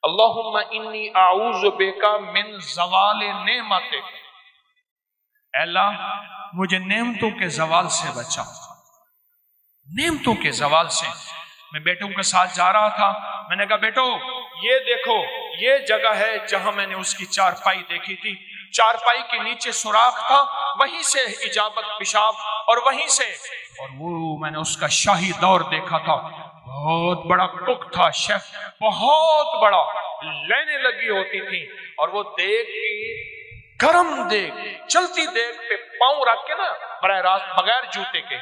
अल्लाहुम्मा इन्नी आऊज़ु बिका मिन ज़वाल नेमतिक, अल्लाह मुझे नेमतों के ज़वाल से बचा, नेमतों के ज़वाल से। मैं बेटों के साथ जा रहा था, मैंने कहा बेटो ये देखो ये जगह है जहां मैंने उसकी चारपाई देखी थी, चारपाई के नीचे सुराख था, वहीं से इजाबत पेशाब और वहीं से, और वो मैंने उसका शाही दौर देखा था, बहुत बड़ा कुक था, शेफ बहुत बड़ा, लेने लगी होती थी और वो देख की गरम देख, चलती देख पे पांव रख के ना बराह रास्त बगैर जूते के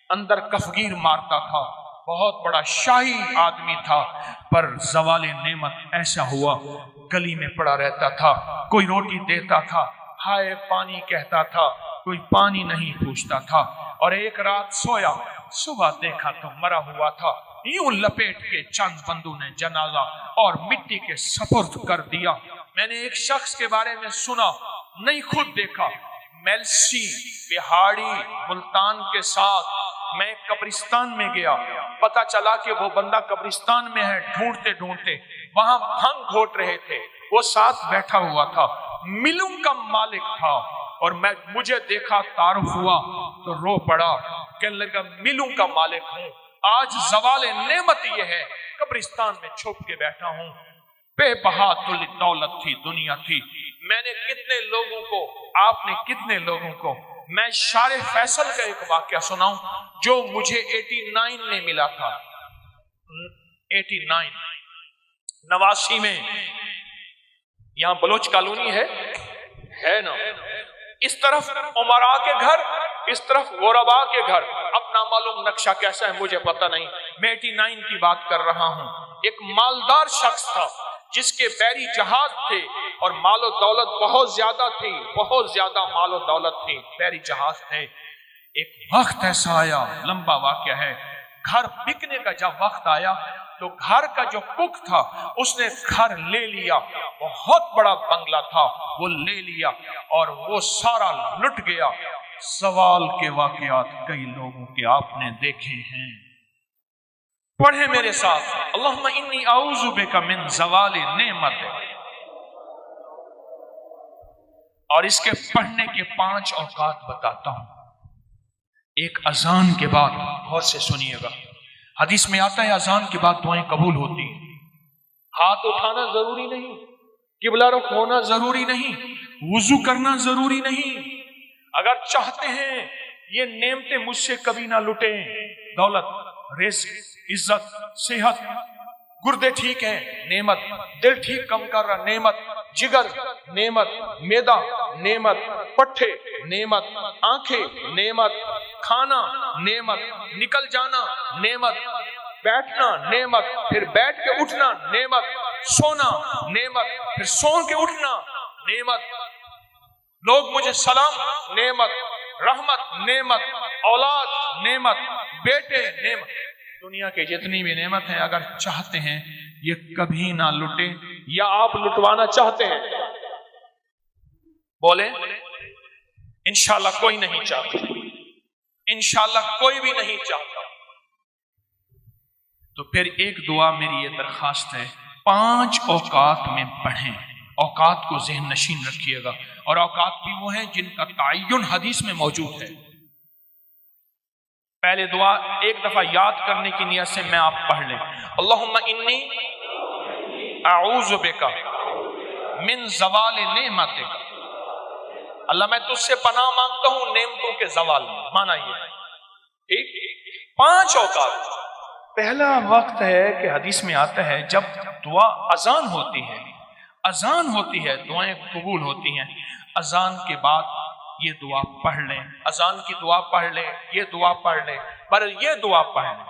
अंदर कफगीर मारता था, बहुत बड़ा शाही आदमी था। पर ज़वाले नेमत ऐसा हुआ, गली में पड़ा रहता था, कोई रोटी देता था, हाय पानी कहता था, कोई पानी नहीं पूछता था, और एक रात सोया, सुबह देखा तो मरा हुआ था, यूं लपेट के चंद बंदों ने जनाजा और मिट्टी के सपुर्द कर दिया। मैंने एक शख्स के बारे में सुना, नहीं खुद देखा, मेलसी बिहाड़ी मुल्तान के साथ मैं कब्रिस्तान में गया, पता चला कि वो बंदा कब्रिस्तान में है, ढूंढते ढूंढते वहां भंग घोट रहे थे, वो साथ बैठा हुआ था, मिलों का मालिक था, और मुझे देखा, तारुफ हुआ तो रो पड़ा, कहने लगा मिलों का मालिक हूँ, आज ज़वाले नेमत ये है, कब्रिस्तान में छुप के बैठा हूँ, बेबहा दौलत थी, दुनिया थी, मैंने कितने लोगों को, आपने कितने लोगों को, मैं शारे फैसल का एक वाकया सुनाऊं जो मुझे 89 में मिला था, 89 89 में, यहां बलोच कॉलोनी है ना, इस तरफ उमरा के घर, इस तरफ गोरबा के घर, अब ना मालूम नक्शा कैसा है मुझे पता नहीं, मैं 89 की बात कर रहा हूं। एक मालदार शख्स था जिसके बैरी जहाज थे और मालो दौलत बहुत ज्यादा थी, बहुत ज्यादा मालो दौलत थी, बैरी जहाज थे। एक वक्त ऐसा आया, लंबा वाकया है, घर बिकने का जब वक्त आया तो घर का जो कुक था उसने घर ले लिया, बहुत बड़ा बंगला था, वो ले लिया और वो सारा लुट गया। सवाल के वाकयात कई लोगों के आपने देखे हैं, पढ़े मेरे साथ, अल्लाहुम्मा इन्नी आऊज़ु बिका मिन ज़वाले नेमत। और इसके पढ़ने के 5 औकात बताता हूं। एक अजान के बाद, गौर से सुनिएगा, हदीस में आता है अजान के बाद दुआएं कबूल होती हैं। हाथ उठाना जरूरी नहीं, किबला रुख होना जरूरी नहीं, वुजू करना जरूरी नहीं। अगर चाहते हैं ये नेमतें मुझसे कभी ना लुटे, दौलत, रिज़्क, इज्जत, सेहत, गुर्दे ठीक है नेमत, दिल ठीक कम कर रहा नेमत, जिगर नेमत, मैदा नेमत, पट्ठे नेमत, आंखें नेमत, खाना नेमत, निकल जाना नेमत, बैठना नेमत, फिर बैठ के उठना नेमत, सोना नेमत, फिर सो के उठना नेमत, लोग मुझे सलाम नेमत, रहमत नेमत, औलाद नेमत, बेटे नेमत, दुनिया के जितनी भी नेमत है, अगर चाहते हैं ये कभी ना लुटे, या आप लुटवाना चाहते हैं, बोले इंशाल्लाह कोई नहीं चाहता, इंशाल्लाह कोई भी नहीं चाहता। तो फिर एक दुआ मेरी ये दरखास्त है, 5 औकात में पढ़ें, औकात को ज़हन नशीन रखिएगा, और औकात भी वो हैं जिनका ताय्युन हदीस में मौजूद है। पहले दुआ एक दफा याद करने की नियत से मैं आप पढ़ लें, अल्लाहुम्मा इन्नी आऊज़ु बिका मिन ज़वाले नेमतिक, अल्लाह मैं तुझसे पनाह मांगता हूं नेमतों के ज़वाल में, माना ये ठीक। 5 औकात। पहला वक्त है कि हदीस में आता है जब दुआ अजान होती है, अजान होती है दुआएं कबूल होती हैं, अजान के बाद ये दुआ पढ़ लें, अजान की दुआ पढ़ लें, ये दुआ पढ़ लें, पर ये दुआ पढ़ लें।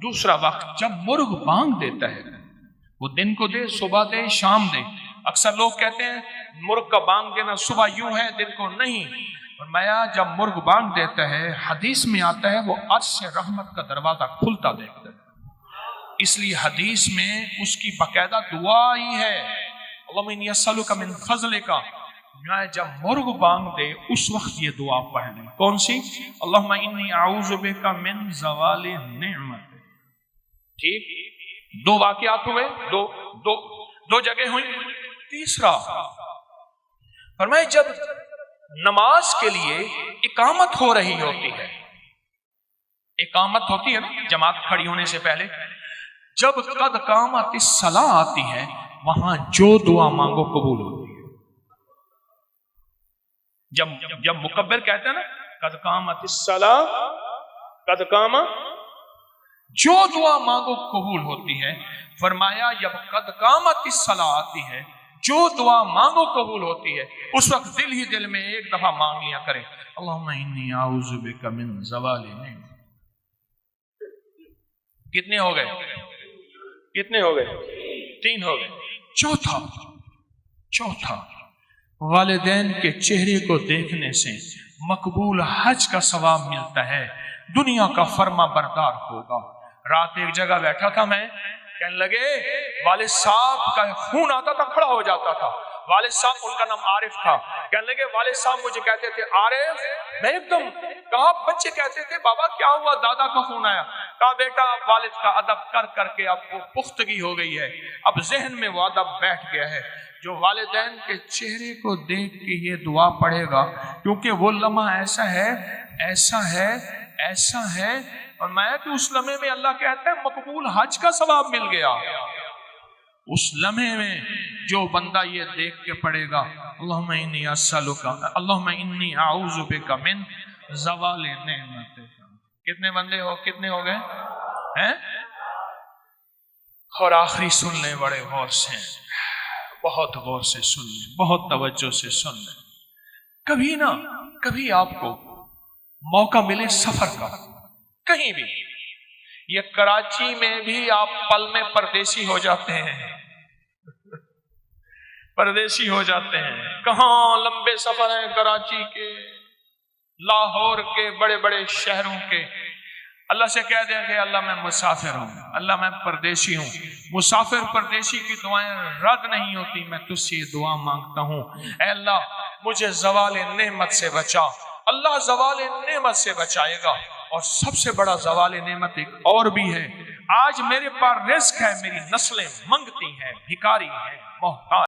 दूसरा वक्त जब मुर्ग बांग देता है, वो दिन को दे, सुबह दे, शाम दे। अक्सर लोग कहते हैं मुर्ग का बांग देना सुबह यूं है, दिन को नहीं। फरमाया जब मुर्ग बांग देता है, हदीस में आता है वो अर्श से रहमत का दरवाजा खुलता देखता है, इसलिए हदीस में उसकी बाकायदा दुआ ही है, अल्लाहुम्मा इन्नी अस्अलुका मिन फज़लिका। जब मुर्ग बांग दे उस वक्त ये दुआ पढ़ लें, कौन सी, अल्लाहुम्मा इन्नी आऊज़ु बिका मिन ज़वाले नेमत। ठीक, दो वाकयात हुए, दो जगह हुई। तीसरा फरमाए जब नमाज के लिए इकामत हो रही होती है, इकामत होती है ना जमात खड़ी होने से पहले, जब कद कामत सलाह आती है वहां जो दुआ मांगो कबूल होती है। जब मुकब्बिर कहते हैं ना कद कामत सलाह, कद कामा, जो दुआ मांगो कबूल होती है। फरमाया जब कद कामत सलाह आती है, जो दुआ मांगो कबूल होती है, उस वक्त दिल ही दिल में एक दफा मांग लिया करे अल्लाहुम्मा इन्नी आऊज़ु बिका मिन ज़वालि नेमत। कितने हो गए? कितने हो गए? 3 हो गए। चौथा वालिदैन के चेहरे को देखने से मकबूल हज का सवाब मिलता है, दुनिया का फर्मा बरदार होगा। रात एक जगह बैठा था मैं, कहने लगे वालिद साहब का खून आता था, खड़ा हो जाता था। वालिद साहब, उनका नाम आरिफ था, कहने लगे वालिद साहब मुझे कहते थे आरिफ, मैं एकदम कहा, बच्चे कहते थे बाबा क्या हुआ, दादा का खून आया। कहा बेटा वालिद का अदब कर करके अब वो पुख्तगी हो गई है, अब जहन में वो अदब बैठ गया है। जो वालिदैन के चेहरे को देख के ये दुआ पढ़ेगा, क्योंकि वो लम्हा ऐसा है, ऐसा है, ऐसा है, और मैं कि उस लम्हे में अल्लाह कहता है मकबूल हज का सवाब मिल गया। उस लम्हे में जो बंदा ये देख के पढ़ेगा अल्लाहुम्मा इन्नी अस्सअलुका, अल्लाहुम्मा इन्नी आऊज़ु बिका मिन ज़वालि नेमतिक। कितने बंदे हो, कितने हो गए हैं? और आखिरी सुन ले बड़े गौर से, बहुत गौर से सुन ले, बहुत तवज्जो से सुन ले। कभी आपको मौका मिले सफर का, कहीं भी, ये कराची में भी आप पल में परदेसी हो जाते हैं, परदेसी हो जाते हैं। कहाँ लंबे सफर हैं कराची के, लाहौर के, बड़े बड़े शहरों के। अल्लाह से कह दें कि अल्लाह मैं मुसाफिर हूँ, अल्लाह मैं परदेशी हूँ। मुसाफिर परदेशी की दुआएं रद्द नहीं होती। मैं तुझसे दुआ मांगता हूँ, ऐ अल्लाह मुझे ज़वाल नेमत से बचा। अल्लाह ज़वाल नेमत से बचाएगा। और सबसे बड़ा ज़वाल नेमत एक और भी है, आज मेरे पास रिस्क है, मेरी नस्लें मंगती हैं, भिखारी हैं, मोहताज